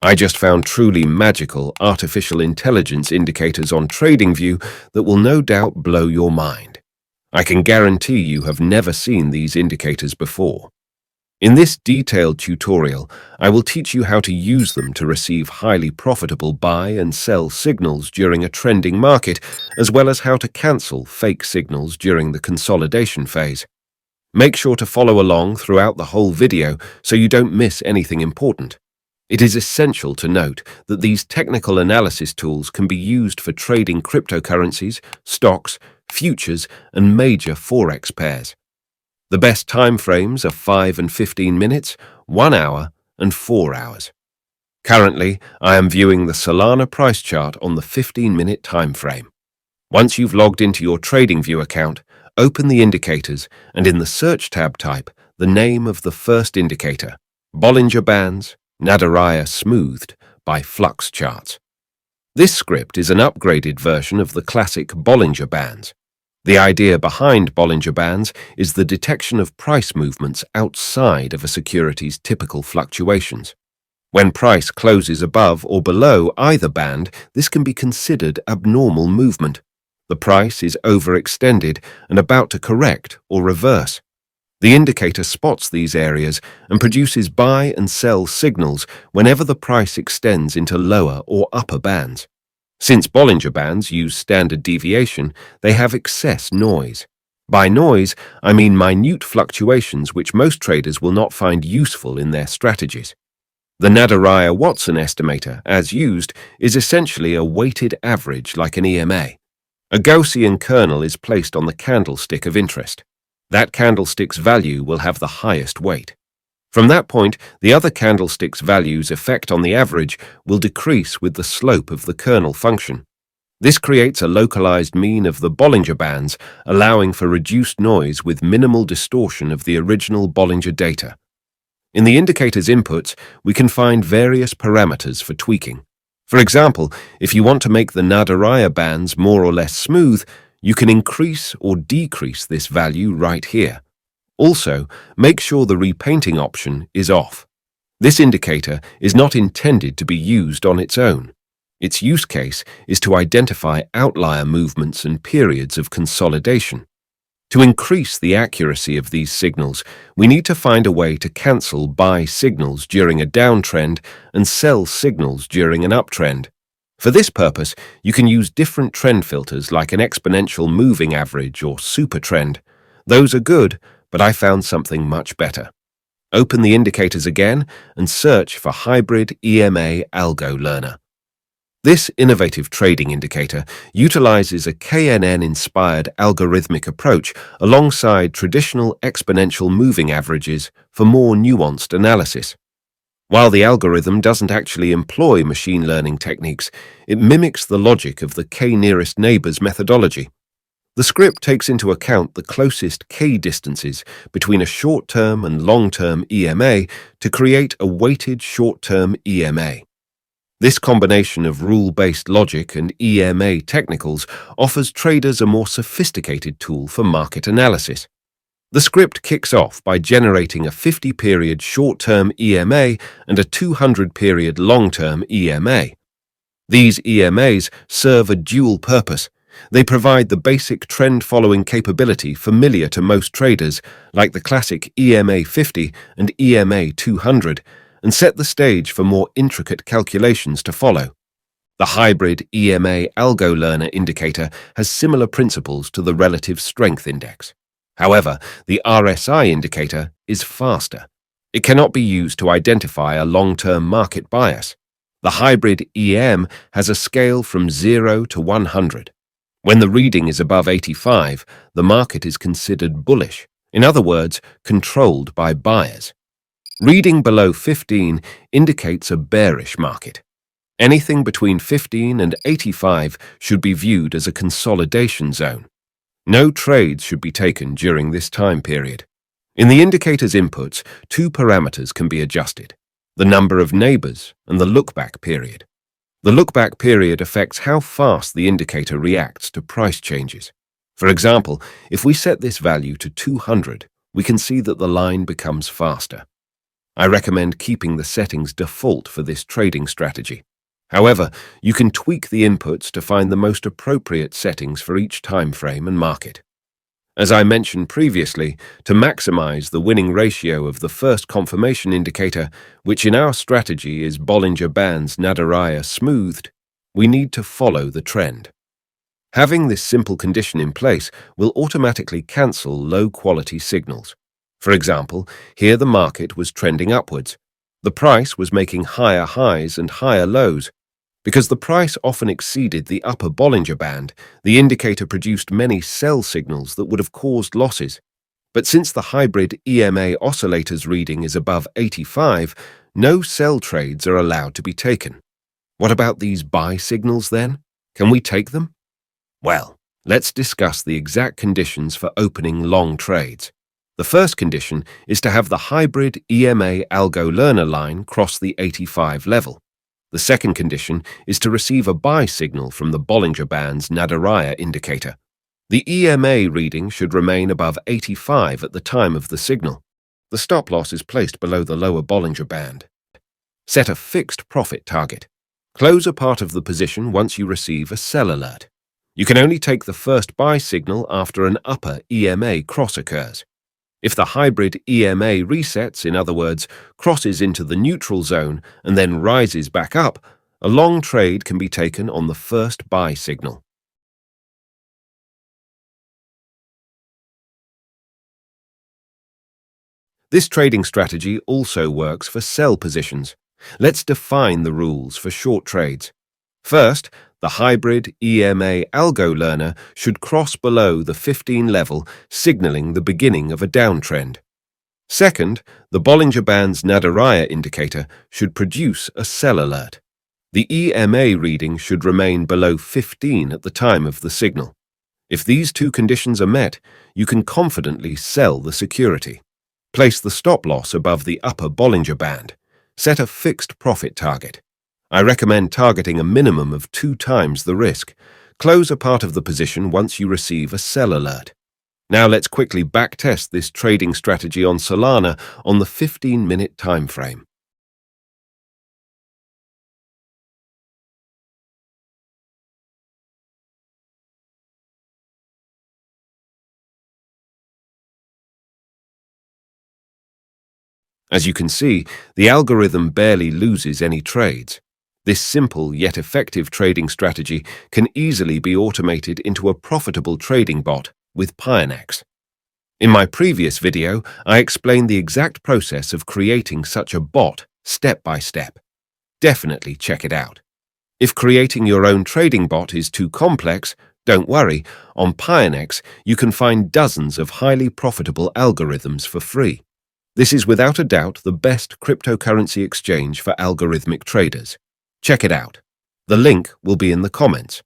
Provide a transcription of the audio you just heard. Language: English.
I just found truly magical artificial intelligence indicators on TradingView that will no doubt blow your mind. I can guarantee you have never seen these indicators before. In this detailed tutorial, I will teach you how to use them to receive highly profitable buy and sell signals during a trending market, as well as how to cancel fake signals during the consolidation phase. Make sure to follow along throughout the whole video so you don't miss anything important. It is essential to note that these technical analysis tools can be used for trading cryptocurrencies, stocks, futures, and major Forex pairs. The best time frames are 5 and 15 minutes, 1 hour, and 4 hours. Currently, I am viewing the Solana price chart on the 15-minute time frame. Once you've logged into your TradingView account, open the indicators and in the search tab type the name of the first indicator, Ballinger Bands, Nadaraya Smoothed by Flux Charts. This script is an upgraded version of the classic Ballinger Bands. The idea behind Ballinger Bands is the detection of price movements outside of a security's typical fluctuations. When price closes above or below either band, this can be considered abnormal movement. The price is overextended and about to correct or reverse. The indicator spots these areas and produces buy and sell signals whenever the price extends into lower or upper bands. Since Ballinger Bands use standard deviation, they have excess noise. By noise, I mean minute fluctuations which most traders will not find useful in their strategies. The Nadaraya-Watson estimator, as used, is essentially a weighted average like an EMA. A Gaussian kernel is placed on the candlestick of interest. That candlestick's value will have the highest weight. From that point, the other candlestick's value's effect on the average will decrease with the slope of the kernel function. This creates a localized mean of the Ballinger Bands, allowing for reduced noise with minimal distortion of the original Ballinger data. In the indicator's inputs, we can find various parameters for tweaking. For example, if you want to make the Nadaraya bands more or less smooth, you can increase or decrease this value right here. Also, make sure the repainting option is off. This indicator is not intended to be used on its own. Its use case is to identify outlier movements and periods of consolidation. To increase the accuracy of these signals, we need to find a way to cancel buy signals during a downtrend and sell signals during an uptrend. For this purpose, you can use different trend filters like an exponential moving average or super trend. Those are good, but I found something much better. Open the indicators again and search for Hybrid EMA Algo Learner. This innovative trading indicator utilizes a KNN-inspired algorithmic approach alongside traditional exponential moving averages for more nuanced analysis. While the algorithm doesn't actually employ machine learning techniques, it mimics the logic of the k-nearest neighbors methodology. The script takes into account the closest k distances between a short-term and long-term EMA to create a weighted short-term EMA. This combination of rule-based logic and EMA technicals offers traders a more sophisticated tool for market analysis. The script kicks off by generating a 50-period short-term EMA and a 200-period long-term EMA. These EMAs serve a dual purpose. They provide the basic trend-following capability familiar to most traders, like the classic EMA 50 and EMA 200, and set the stage for more intricate calculations to follow. The hybrid EMA Algo Learner indicator has similar principles to the Relative Strength Index. However, the RSI indicator is faster. It cannot be used to identify a long-term market bias. The hybrid EM has a scale from 0 to 100. When the reading is above 85, the market is considered bullish, in other words, controlled by buyers. Reading below 15 indicates a bearish market. Anything between 15 and 85 should be viewed as a consolidation zone. No trades should be taken during this time period. In the indicator's inputs, two parameters can be adjusted: the number of neighbors and the look-back period. The look-back period affects how fast the indicator reacts to price changes. For example, if we set this value to 200, we can see that the line becomes faster. I recommend keeping the settings default for this trading strategy. However, you can tweak the inputs to find the most appropriate settings for each time frame and market. As I mentioned previously, to maximize the winning ratio of the first confirmation indicator, which in our strategy is Ballinger Bands Nadaraya smoothed, we need to follow the trend. Having this simple condition in place will automatically cancel low-quality signals. For example, here the market was trending upwards. The price was making higher highs and higher lows. Because the price often exceeded the upper Bollinger Band, the indicator produced many sell signals that would have caused losses. But since the hybrid EMA oscillator's reading is above 85, no sell trades are allowed to be taken. What about these buy signals then? Can we take them? Well, let's discuss the exact conditions for opening long trades. The first condition is to have the hybrid EMA Algo learner line cross the 85 level. The second condition is to receive a buy signal from the Ballinger Bands Nadaraya indicator. The EMA reading should remain above 85 at the time of the signal. The stop loss is placed below the lower Ballinger Band. Set a fixed profit target. Close a part of the position once you receive a sell alert. You can only take the first buy signal after an upper EMA cross occurs. If the hybrid EMA resets, in other words, crosses into the neutral zone and then rises back up, a long trade can be taken on the first buy signal. This trading strategy also works for sell positions. Let's define the rules for short trades. First, the hybrid EMA Algo learner should cross below the 15 level, signaling the beginning of a downtrend. Second, the Ballinger Bands Nadaraya indicator should produce a sell alert. The EMA reading should remain below 15 at the time of the signal. If these two conditions are met, you can confidently sell the security. Place the stop loss above the upper Ballinger Band. Set a fixed profit target. I recommend targeting a minimum of 2 times the risk. Close a part of the position once you receive a sell alert. Now let's quickly backtest this trading strategy on Solana on the 15-minute time frame. As you can see, the algorithm barely loses any trades. This simple yet effective trading strategy can easily be automated into a profitable trading bot with Pionex. In my previous video, I explained the exact process of creating such a bot step by step. Definitely check it out. If creating your own trading bot is too complex, don't worry. On Pionex, you can find dozens of highly profitable algorithms for free. This is without a doubt the best cryptocurrency exchange for algorithmic traders. Check it out. The link will be in the comments.